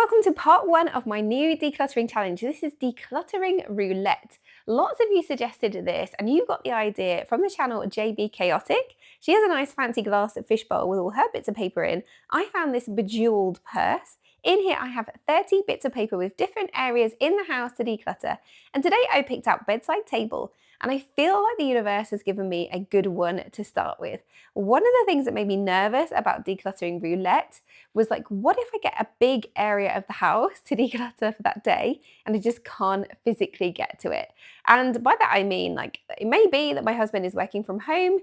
welcome to part one of my new decluttering challenge. This is decluttering roulette. Lots of you suggested this and you got the idea from the channel JB Chaotic. She has a nice fancy glass fishbowl with all her bits of paper in. I found this bejeweled purse. In here I have 30 bits of paper with different areas in the house to declutter. And today I picked out bedside table, and I feel like the universe has given me a good one to start with. One of the things that made me nervous about decluttering roulette was like, what if I get a big area of the house to declutter for that day and I just can't physically get to it? And by that I mean, like, it may be that my husband is working from home.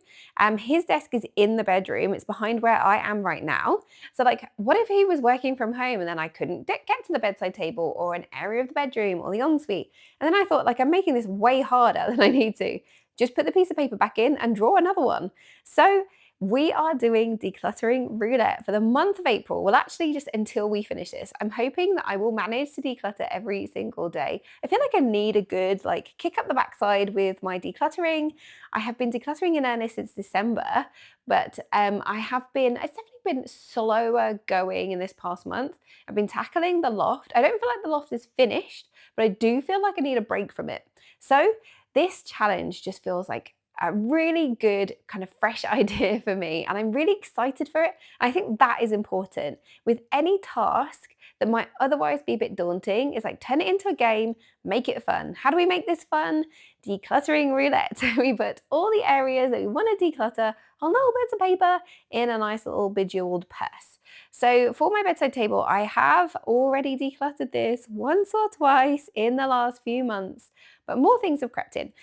His desk is in the bedroom. It's behind where I am right now. So like, what if he was working from home and then I couldn't get to the bedside table or an area of the bedroom or the ensuite? And then I thought, like, I'm making this way harder than I need to. Just put the piece of paper back in and draw another one. So we are doing decluttering roulette for the month of April. Well, actually, just until we finish this. I'm hoping that I will manage to declutter every single day. I feel like I need a good, like, kick up the backside with my decluttering. I have been decluttering in earnest since December, but it's definitely been slower going in this past month. I've been tackling the loft. I don't feel like the loft is finished, but I do feel like I need a break from it. So this challenge just feels like a really good kind of fresh idea for me, and I'm really excited for it. I think that is important with any task that might otherwise be a bit daunting. Is like, turn it into a game, make it fun. How do we make this fun? Decluttering roulette. We put all the areas that we want to declutter on little bits of paper in a nice little bejeweled purse. So for my bedside table, I have already decluttered this once or twice in the last few months, but more things have crept in.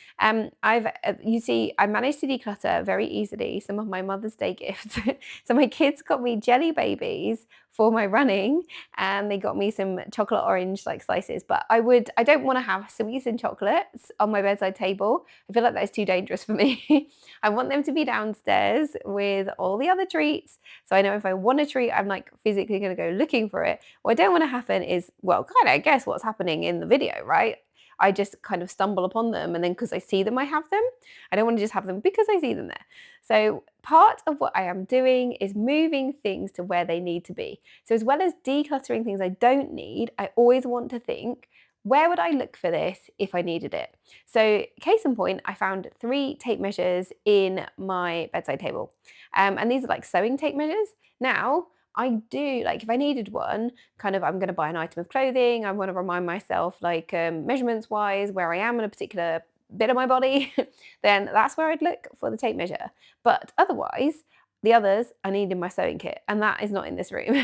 You see, I managed to declutter very easily some of my Mother's Day gifts. So my kids got me jelly babies for my running, and they got me some chocolate orange like slices. But I don't want to have sweets and chocolates on my bedside table. I feel like that is too dangerous for me. I want them to be downstairs with all the other treats. So I know if I want a treat, I'm like physically going to go looking for it. What I don't want to happen is, well, kind of, I guess what's happening in the video, right? I just kind of stumble upon them, and then because I see them, I have them. I don't want to just have them because I see them there. So part of what I am doing is moving things to where they need to be. So as well as decluttering things I don't need, I always want to think, where would I look for this if I needed it? So case in point, I found 3 tape measures in my bedside table. And these are like sewing tape measures. Now, I do, like, if I needed one, kind of, I'm going to buy an item of clothing, I want to remind myself, like, measurements wise, where I am in a particular bit of my body, then that's where I'd look for the tape measure. But otherwise, the others I need in my sewing kit, and that is not in this room.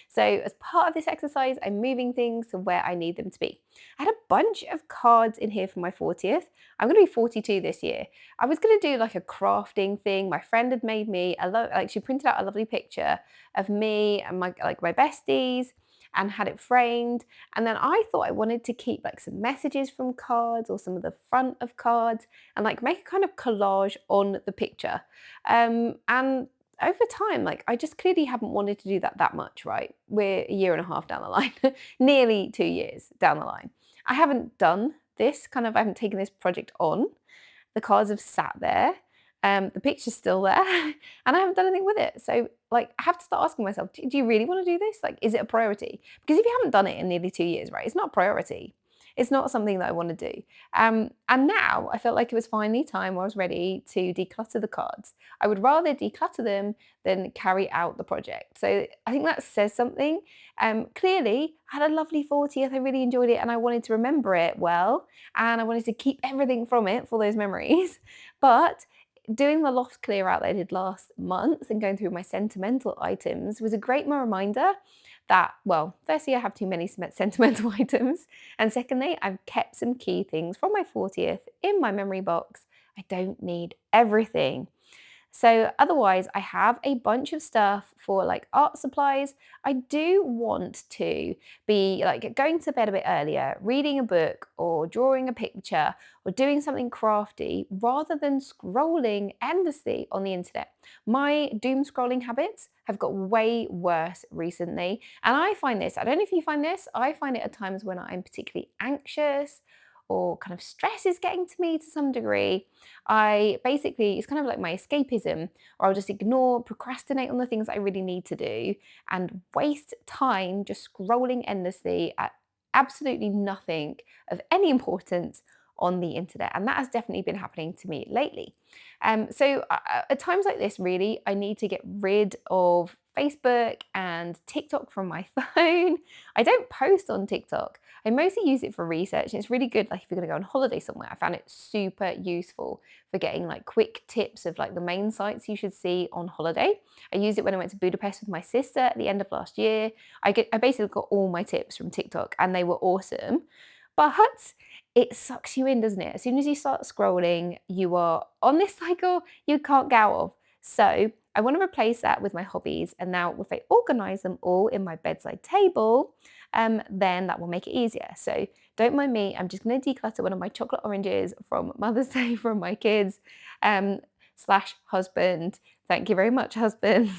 So as part of this exercise, I'm moving things to where I need them to be. I had a bunch of cards in here for my 40th. I'm going to be 42 this year. I was going to do like a crafting thing. My friend had made me she printed out a lovely picture of me and my besties and had it framed. And then I thought I wanted to keep like some messages from cards or some of the front of cards and like make a kind of collage on the picture. And over time, like, I just clearly haven't wanted to do that much, right? We're a year and a half down the line, nearly 2 years down the line. I haven't done this I haven't taken this project on. The cards have sat there. The picture's still there, and I haven't done anything with it. So, like, I have to start asking myself, do you really want to do this? Like, is it a priority? Because if you haven't done it in nearly 2 years, right, it's not a priority. It's not something that I want to do. And now I felt like it was finally time, I was ready to declutter the cards. I would rather declutter them than carry out the project. So I think that says something. Clearly, I had a lovely 40th. I really enjoyed it, and I wanted to remember it well, and I wanted to keep everything from it for those memories. But doing the loft clear out that I did last month and going through my sentimental items was a great reminder that, well, firstly, I have too many sentimental items, and secondly, I've kept some key things from my 40th in my memory box. I don't need everything. So otherwise, I have a bunch of stuff for like art supplies. I do want to be like going to bed a bit earlier, reading a book or drawing a picture or doing something crafty rather than scrolling endlessly on the internet. My doom scrolling habits have got way worse recently. And I find this, I don't know if you find this, I find it at times when I'm particularly anxious or kind of stress is getting to me to some degree, I basically, it's kind of like my escapism, or I'll just ignore, procrastinate on the things I really need to do and waste time just scrolling endlessly at absolutely nothing of any importance on the internet. And that has definitely been happening to me lately. At times like this, really, I need to get rid of Facebook and TikTok from my phone. I don't post on TikTok. I mostly use it for research. And it's really good, like if you're going to go on holiday somewhere. I found it super useful for getting like quick tips of like the main sites you should see on holiday. I used it when I went to Budapest with my sister at the end of last year. I basically got all my tips from TikTok and they were awesome. But it sucks you in, doesn't it? As soon as you start scrolling, you are on this cycle you can't get out of. So I want to replace that with my hobbies. And now if I organize them all in my bedside table, then that will make it easier. So don't mind me, I'm just going to declutter one of my chocolate oranges from Mother's Day from my kids slash husband. Thank you very much, husband.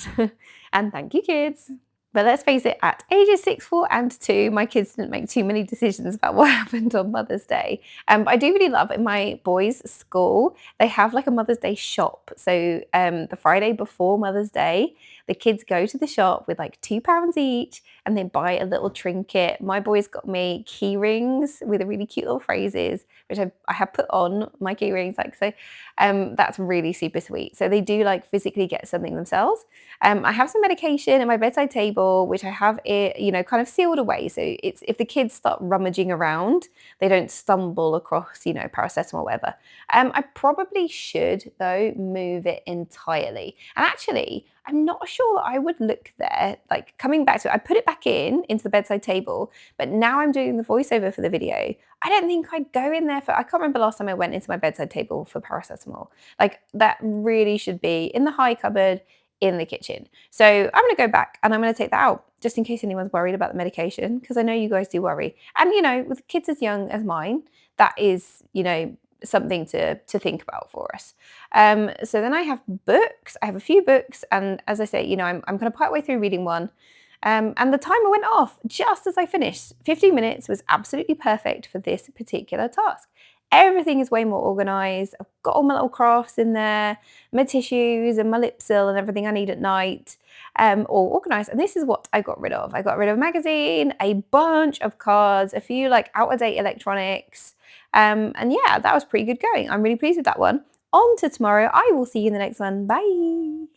And thank you, kids. But let's face it, at ages 6, 4, and 2, my kids didn't make too many decisions about what happened on Mother's Day. But I do really love in my boys' school, they have like a Mother's Day shop. So the Friday before Mother's Day, the kids go to the shop with like £2 each and they buy a little trinket. My boys got me key rings with really cute little phrases, which I have put on my key rings. That's really super sweet. So they do like physically get something themselves. I have some medication in my bedside table, which I have it, kind of sealed away. So it's if the kids start rummaging around, they don't stumble across, paracetamol or whatever. I probably should, though, move it entirely. And actually, I'm not sure that I would look there, like coming back to it. I put it back into the bedside table, but now I'm doing the voiceover for the video. I don't think I'd go in there I can't remember last time I went into my bedside table for paracetamol. Like that really should be in the high cupboard in the kitchen. So I'm going to go back and I'm going to take that out just in case anyone's worried about the medication, because I know you guys do worry. And, with kids as young as mine, that is, something to think about for us. So then I have books. I have a few books. And as I say, I'm kind of partway through reading one. And the timer went off just as I finished. 15 minutes was absolutely perfect for this particular task. Everything is way more organized. I've got all my little crafts in there, my tissues and my lip seal and everything I need at night, all organized. And this is what I got rid of. I got rid of a magazine, a bunch of cards, a few like out-of-date electronics. And yeah, that was pretty good going. I'm really pleased with that one. On to tomorrow. I will see you in the next one. Bye.